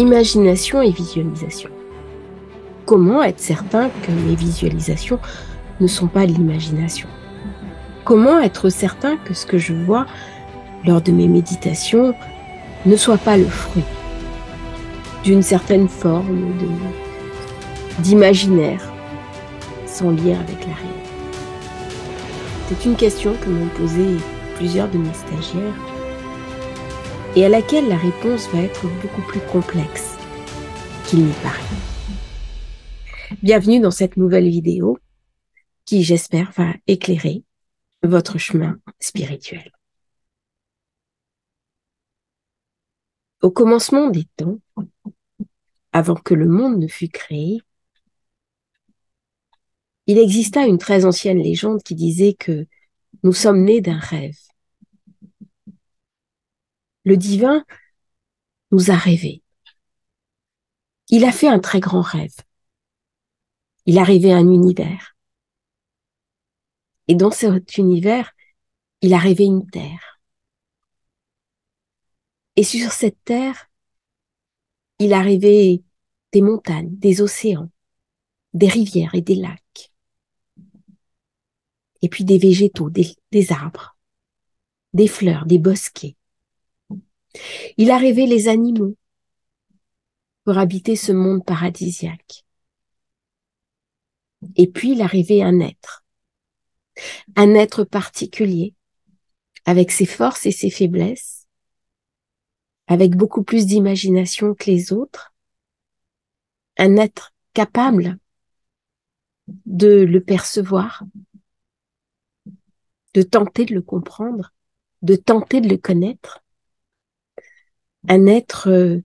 Imagination et visualisation. Comment être certain que mes visualisations ne sont pas de l'imagination? Comment être certain que ce que je vois lors de mes méditations ne soit pas le fruit d'une certaine forme d'imaginaire sans lien avec la réalité? C'est une question que m'ont posée plusieurs de mes stagiaires et à laquelle la réponse va être beaucoup plus complexe qu'il n'y paraît. Bienvenue dans cette nouvelle vidéo qui, j'espère, va éclairer votre chemin spirituel. Au commencement des temps, avant que le monde ne fût créé, il exista une très ancienne légende qui disait que nous sommes nés d'un rêve. Le divin nous a rêvé. Il a fait un très grand rêve. Il a rêvé un univers. Et dans cet univers, il a rêvé une terre. Et sur cette terre, il a rêvé des montagnes, des océans, des rivières et des lacs. Et puis des végétaux, des arbres, des fleurs, des bosquets. Il a rêvé les animaux pour habiter ce monde paradisiaque. Et puis il a rêvé un être particulier, avec ses forces et ses faiblesses, avec beaucoup plus d'imagination que les autres, un être capable de le percevoir, de tenter de le comprendre, de tenter de le connaître, un être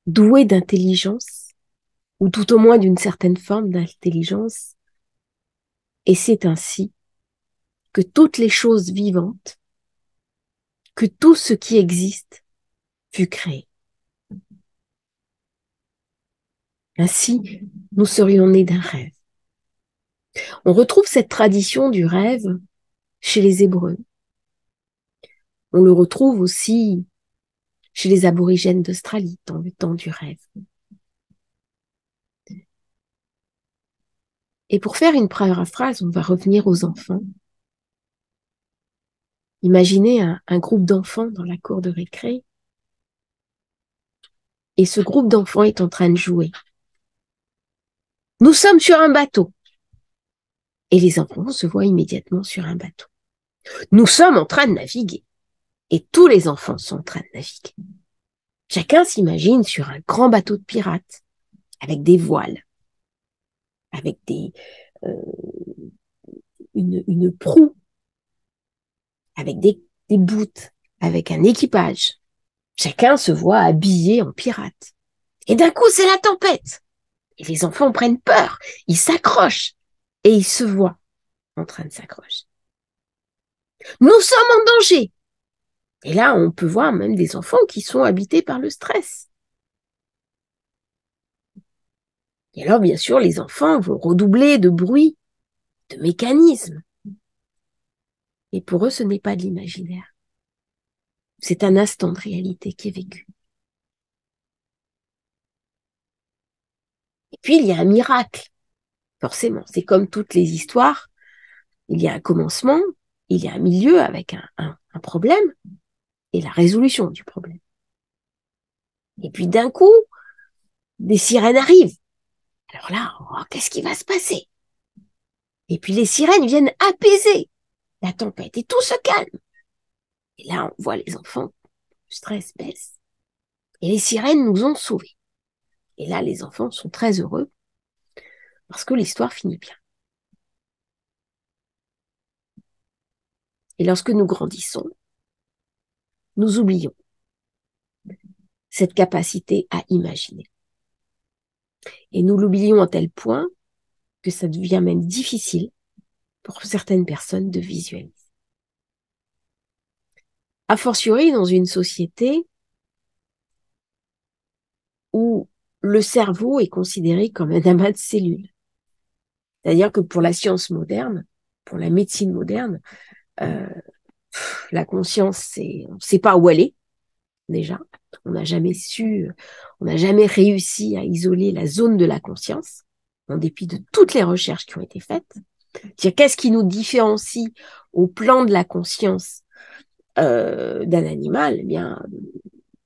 doué d'intelligence, ou tout au moins d'une certaine forme d'intelligence, et c'est ainsi que toutes les choses vivantes, que tout ce qui existe fut créé. Ainsi, nous serions nés d'un rêve. On retrouve cette tradition du rêve chez les Hébreux. On le retrouve aussi chez les aborigènes d'Australie, dans le temps du rêve. Et pour faire une paraphrase, on va revenir aux enfants. Imaginez un groupe d'enfants dans la cour de récré. Et ce groupe d'enfants est en train de jouer. Nous sommes sur un bateau. Et les enfants se voient immédiatement sur un bateau. Nous sommes en train de naviguer. Et tous les enfants sont en train de naviguer. Chacun s'imagine sur un grand bateau de pirates, avec des voiles, avec une proue, avec des boutes, avec un équipage. Chacun se voit habillé en pirate. Et d'un coup, c'est la tempête. Et les enfants prennent peur. Ils s'accrochent. Et ils se voient en train de s'accrocher. Nous sommes en danger. Et là, on peut voir même des enfants qui sont habités par le stress. Et alors, bien sûr, les enfants vont redoubler de bruit, de mécanismes. Et pour eux, ce n'est pas de l'imaginaire. C'est un instant de réalité qui est vécu. Et puis, il y a un miracle. Forcément, c'est comme toutes les histoires. Il y a un commencement, il y a un milieu avec un problème et la résolution du problème. Et puis, d'un coup, des sirènes arrivent. Alors là, qu'est-ce qui va se passer? Et puis, les sirènes viennent apaiser la tempête et tout se calme. Et là, on voit les enfants, le stress baisse. Et les sirènes nous ont sauvés. Et là, les enfants sont très heureux parce que l'histoire finit bien. Et lorsque nous grandissons, nous oublions cette capacité à imaginer. Et nous l'oublions à tel point que ça devient même difficile pour certaines personnes de visualiser. A fortiori dans une société où le cerveau est considéré comme un amas de cellules. C'est-à-dire que pour la science moderne, pour la médecine moderne, la conscience, on ne sait pas où elle est. déjà. On n'a jamais on n'a jamais réussi à isoler la zone de la conscience, en dépit de toutes les recherches qui ont été faites. C'est-à-dire, qu'est-ce qui nous différencie au plan de la conscience d'un animal? Eh bien,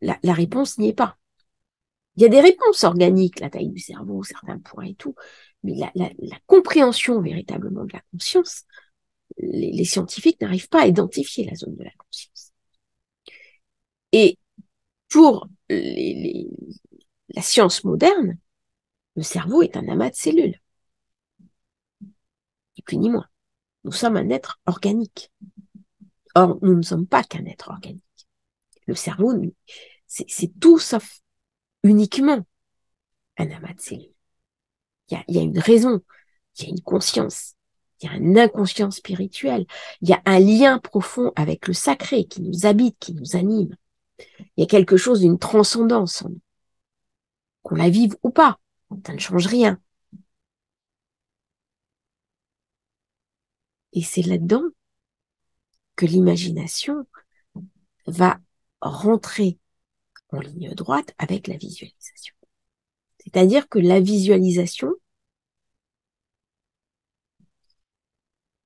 la réponse n'y est pas. Il y a des réponses organiques, la taille du cerveau, certains points et tout, mais la compréhension véritablement de la conscience, les scientifiques n'arrivent pas à identifier la zone de la conscience. Et pour la science moderne, le cerveau est un amas de cellules, ni plus ni moins. Nous sommes un être organique. Or, nous ne sommes pas qu'un être organique. Le cerveau, c'est tout sauf uniquement un amas de cellules. Il y a une raison, il y a une conscience, il y a un inconscient spirituel, il y a un lien profond avec le sacré qui nous habite, qui nous anime. Il y a quelque chose d'une transcendance en nous. Qu'on la vive ou pas, ça ne change rien. Et c'est là-dedans que l'imagination va rentrer en ligne droite avec la visualisation. C'est-à-dire que la visualisation,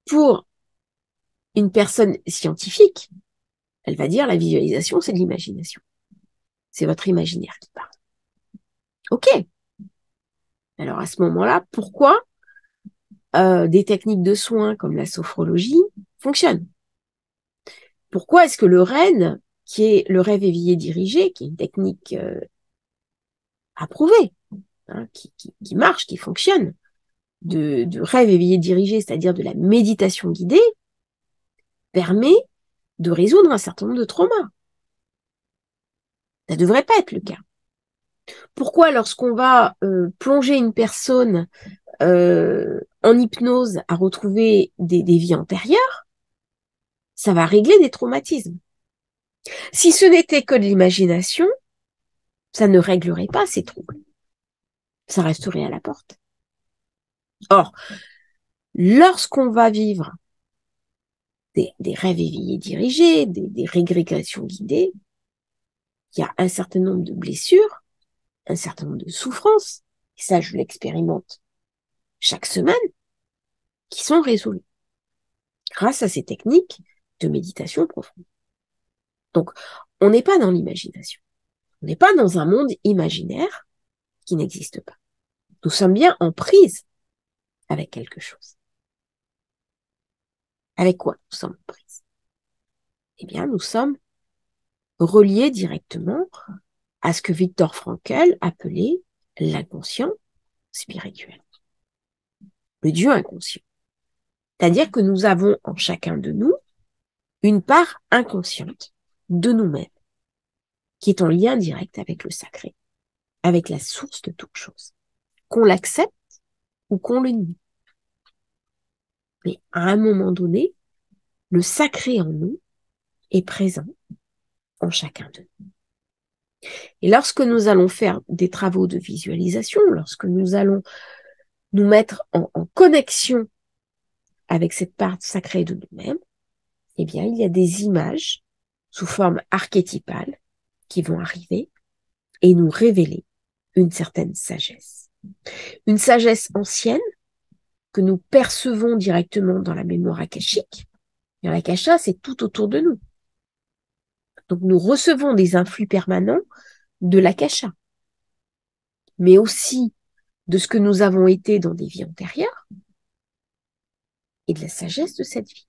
pour une personne scientifique, elle va dire la visualisation, c'est de l'imagination. C'est votre imaginaire qui parle. Ok. Alors à ce moment-là, pourquoi des techniques de soins comme la sophrologie fonctionnent? Pourquoi est-ce que le REN, qui est le rêve éveillé dirigé, qui est une technique approuvée, hein, qui marche, qui fonctionne, de rêve éveillé dirigé, c'est-à-dire de la méditation guidée, permet de résoudre un certain nombre de traumas? Ça ne devrait pas être le cas. Pourquoi, lorsqu'on va plonger une personne en hypnose à retrouver des vies antérieures, ça va régler des traumatismes? Si ce n'était que de l'imagination, ça ne réglerait pas ces troubles. Ça resterait à la porte. Or, lorsqu'on va vivre des rêves éveillés dirigés, des régressions guidées, il y a un certain nombre de blessures, un certain nombre de souffrances, et ça je l'expérimente chaque semaine, qui sont résolues grâce à ces techniques de méditation profonde. Donc, on n'est pas dans l'imagination. On n'est pas dans un monde imaginaire qui n'existe pas. Nous sommes bien en prise avec quelque chose. Avec quoi nous sommes en prise? Eh bien, nous sommes reliés directement à ce que Viktor Frankl appelait l'inconscient spirituel, le Dieu inconscient. C'est-à-dire que nous avons en chacun de nous une part inconsciente de nous-mêmes, qui est en lien direct avec le sacré, avec la source de toute chose, qu'on l'accepte ou qu'on le nie. Mais à un moment donné, le sacré en nous est présent en chacun de nous. Et lorsque nous allons faire des travaux de visualisation, lorsque nous allons nous mettre en connexion avec cette part sacrée de nous-mêmes, eh bien, il y a des images sous forme archétypale qui vont arriver et nous révéler une certaine sagesse. Une sagesse ancienne que nous percevons directement dans la mémoire akashique. Et l'akasha, c'est tout autour de nous. Donc, nous recevons des influx permanents de l'akasha, mais aussi de ce que nous avons été dans des vies antérieures et de la sagesse de cette vie.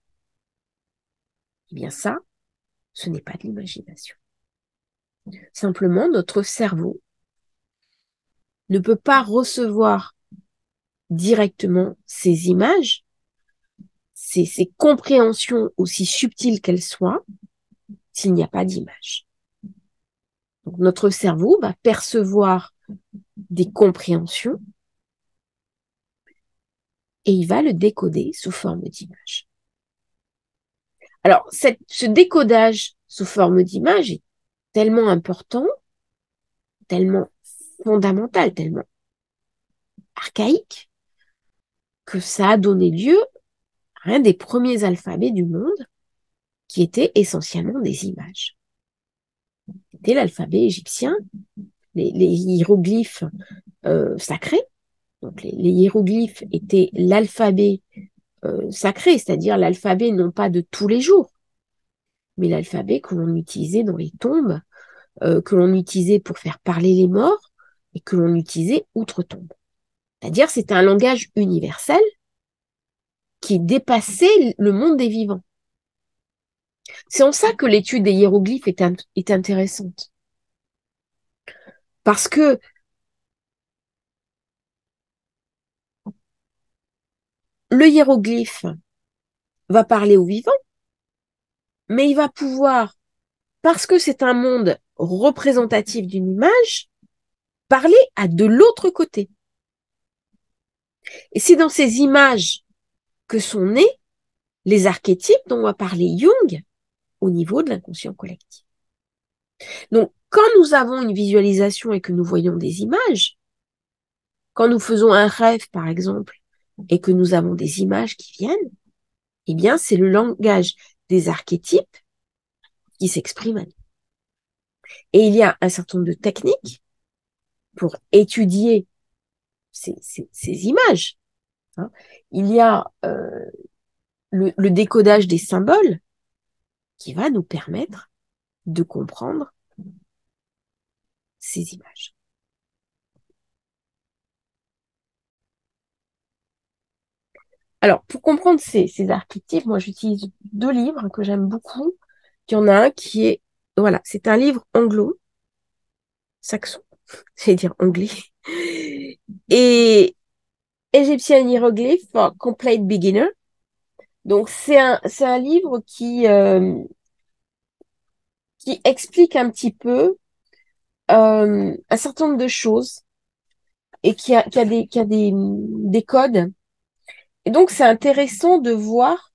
Eh bien, ça, ce n'est pas de l'imagination. Simplement, notre cerveau ne peut pas recevoir directement ces images, ces compréhensions aussi subtiles qu'elles soient, s'il n'y a pas d'image. Donc, notre cerveau va percevoir des compréhensions et il va le décoder sous forme d'image. Alors, ce décodage sous forme d'image est tellement important, tellement fondamental, tellement archaïque, que ça a donné lieu à un des premiers alphabets du monde qui étaient essentiellement des images. était l'alphabet égyptien, les hiéroglyphes sacrés. Donc les hiéroglyphes étaient l'alphabet sacré, c'est-à-dire l'alphabet non pas de tous les jours, mais l'alphabet que l'on utilisait dans les tombes, que l'on utilisait pour faire parler les morts et que l'on utilisait outre-tombe. C'est-à-dire c'était un langage universel qui dépassait le monde des vivants. C'est en ça que l'étude des hiéroglyphes est intéressante. Parce que le hiéroglyphe va parler aux vivants, mais il va pouvoir, parce que c'est un monde représentatif d'une image, parler à de l'autre côté. Et c'est dans ces images que sont nés les archétypes dont va parler Jung au niveau de l'inconscient collectif. Donc, quand nous avons une visualisation et que nous voyons des images, quand nous faisons un rêve, par exemple, et que nous avons des images qui viennent, eh bien, c'est le langage des archétypes qui s'exprime à nous. Et il y a un certain nombre de techniques pour étudier ces images. Hein. Il y a le décodage des symboles qui va nous permettre de comprendre ces images. Alors, pour comprendre ces archétypes, moi, j'utilise 2 livres que j'aime beaucoup. Il y en a un qui est, voilà, c'est un livre anglo-saxon, j'allais dire anglais, et Egyptian Hieroglyph for Complete Beginner. Donc, c'est un livre qui explique un petit peu un certain nombre de choses et qui a des codes. Et donc, c'est intéressant de voir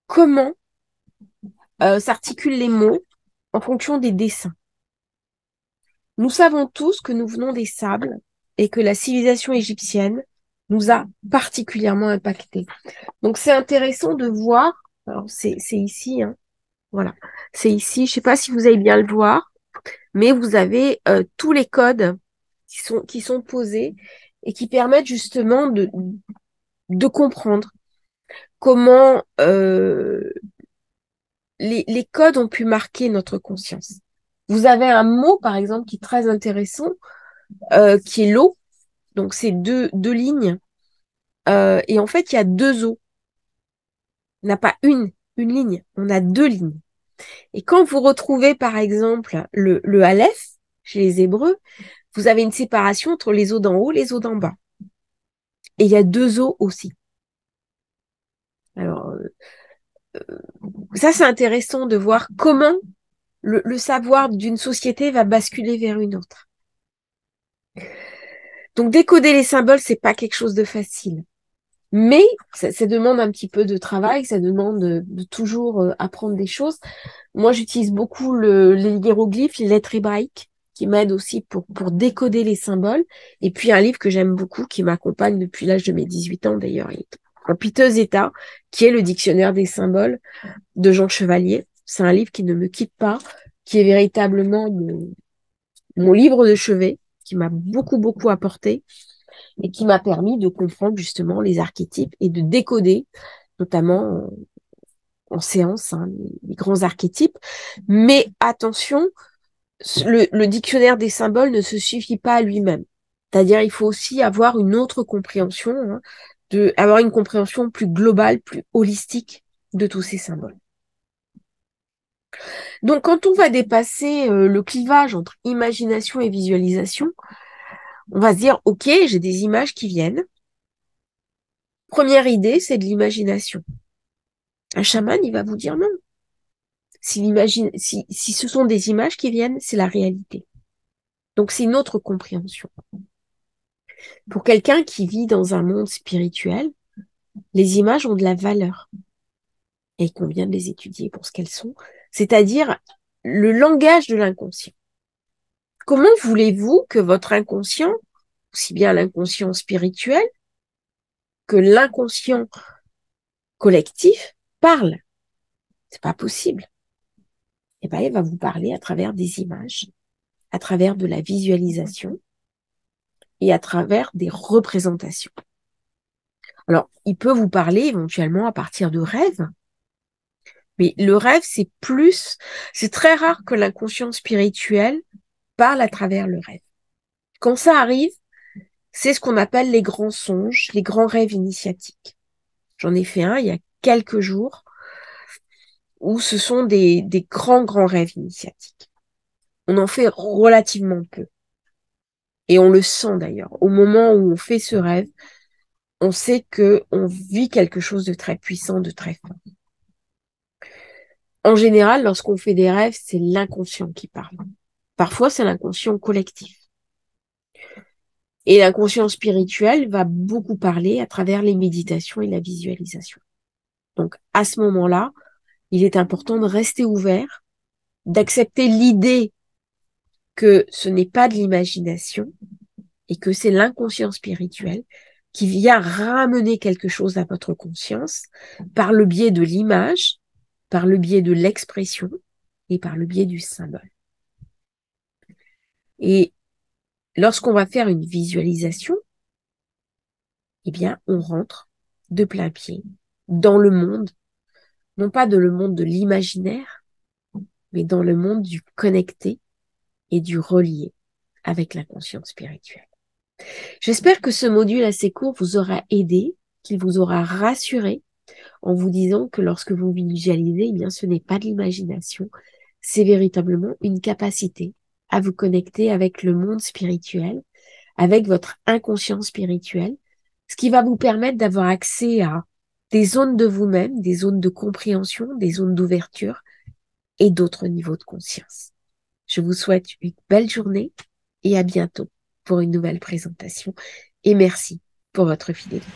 comment s'articulent les mots en fonction des dessins. Nous savons tous que nous venons des sables et que la civilisation égyptienne nous a particulièrement impactés. Donc, c'est intéressant de voir, alors c'est ici, hein, voilà, c'est ici, je sais pas si vous allez bien le voir, mais vous avez tous les codes qui sont posés et qui permettent justement de comprendre comment les codes ont pu marquer notre conscience. Vous avez un mot, par exemple, qui est très intéressant, qui est l'eau. Donc, c'est deux lignes. Et en fait, il y a 2 eaux. On n'a pas une ligne, on a 2 lignes. Et quand vous retrouvez, par exemple, le Aleph, chez les Hébreux, vous avez une séparation entre les eaux d'en haut et les eaux d'en bas. Et il y a 2 eaux aussi. Alors, ça, c'est intéressant de voir comment le savoir d'une société va basculer vers une autre. Donc, décoder les symboles, c'est pas quelque chose de facile. Mais ça demande un petit peu de travail, ça demande de toujours apprendre des choses. Moi, j'utilise beaucoup les hiéroglyphes, les lettres hébraïques, qui m'aident aussi pour décoder les symboles. Et puis, un livre que j'aime beaucoup, qui m'accompagne depuis l'âge de mes 18 ans, d'ailleurs, il est en piteux état, qui est le Dictionnaire des symboles de Jean Chevalier. C'est un livre qui ne me quitte pas, qui est véritablement mon livre de chevet, qui m'a beaucoup, beaucoup apporté et qui m'a permis de comprendre justement les archétypes et de décoder, notamment en séance, hein, les grands archétypes. Mais attention, le dictionnaire des symboles ne se suffit pas à lui-même. C'est-à-dire, il faut aussi avoir une autre compréhension, hein, avoir une compréhension plus globale, plus holistique de tous ces symboles. Donc, quand on va dépasser le clivage entre imagination et visualisation, on va se dire, OK, j'ai des images qui viennent. Première idée, c'est de l'imagination. Un chaman, il va vous dire non. Si ce sont des images qui viennent, c'est la réalité. Donc, c'est une autre compréhension. Pour quelqu'un qui vit dans un monde spirituel, les images ont de la valeur. Et il convient de les étudier pour ce qu'elles sont, c'est-à-dire le langage de l'inconscient. Comment voulez-vous que votre inconscient, aussi bien l'inconscient spirituel que l'inconscient collectif, parle? C'est pas possible. eh ben, il va vous parler à travers des images, à travers de la visualisation et à travers des représentations. Alors, il peut vous parler éventuellement à partir de rêves, mais le rêve, c'est très rare que l'inconscient spirituel parle à travers le rêve. Quand ça arrive, c'est ce qu'on appelle les grands songes, les grands rêves initiatiques. J'en ai fait un il y a quelques jours où ce sont des grands rêves initiatiques. On en fait relativement peu. Et on le sent d'ailleurs. Au moment où on fait ce rêve, on sait que on vit quelque chose de très puissant, de très fort. En général, lorsqu'on fait des rêves, c'est l'inconscient qui parle. Parfois, c'est l'inconscient collectif. Et l'inconscient spirituel va beaucoup parler à travers les méditations et la visualisation. Donc, à ce moment-là, il est important de rester ouvert, d'accepter l'idée que ce n'est pas de l'imagination et que c'est l'inconscient spirituel qui vient ramener quelque chose à votre conscience par le biais de l'image, par le biais de l'expression et par le biais du symbole. Et lorsqu'on va faire une visualisation, eh bien, on rentre de plein pied dans le monde, non pas dans le monde de l'imaginaire, mais dans le monde du connecté et du relié avec l'inconscient spirituel. J'espère que ce module assez court vous aura aidé, qu'il vous aura rassuré en vous disant que lorsque vous visualisez, eh bien, ce n'est pas de l'imagination, c'est véritablement une capacité à vous connecter avec le monde spirituel, avec votre inconscient spirituel, ce qui va vous permettre d'avoir accès à des zones de vous-même, des zones de compréhension, des zones d'ouverture et d'autres niveaux de conscience. Je vous souhaite une belle journée et à bientôt pour une nouvelle présentation. Et merci pour votre fidélité.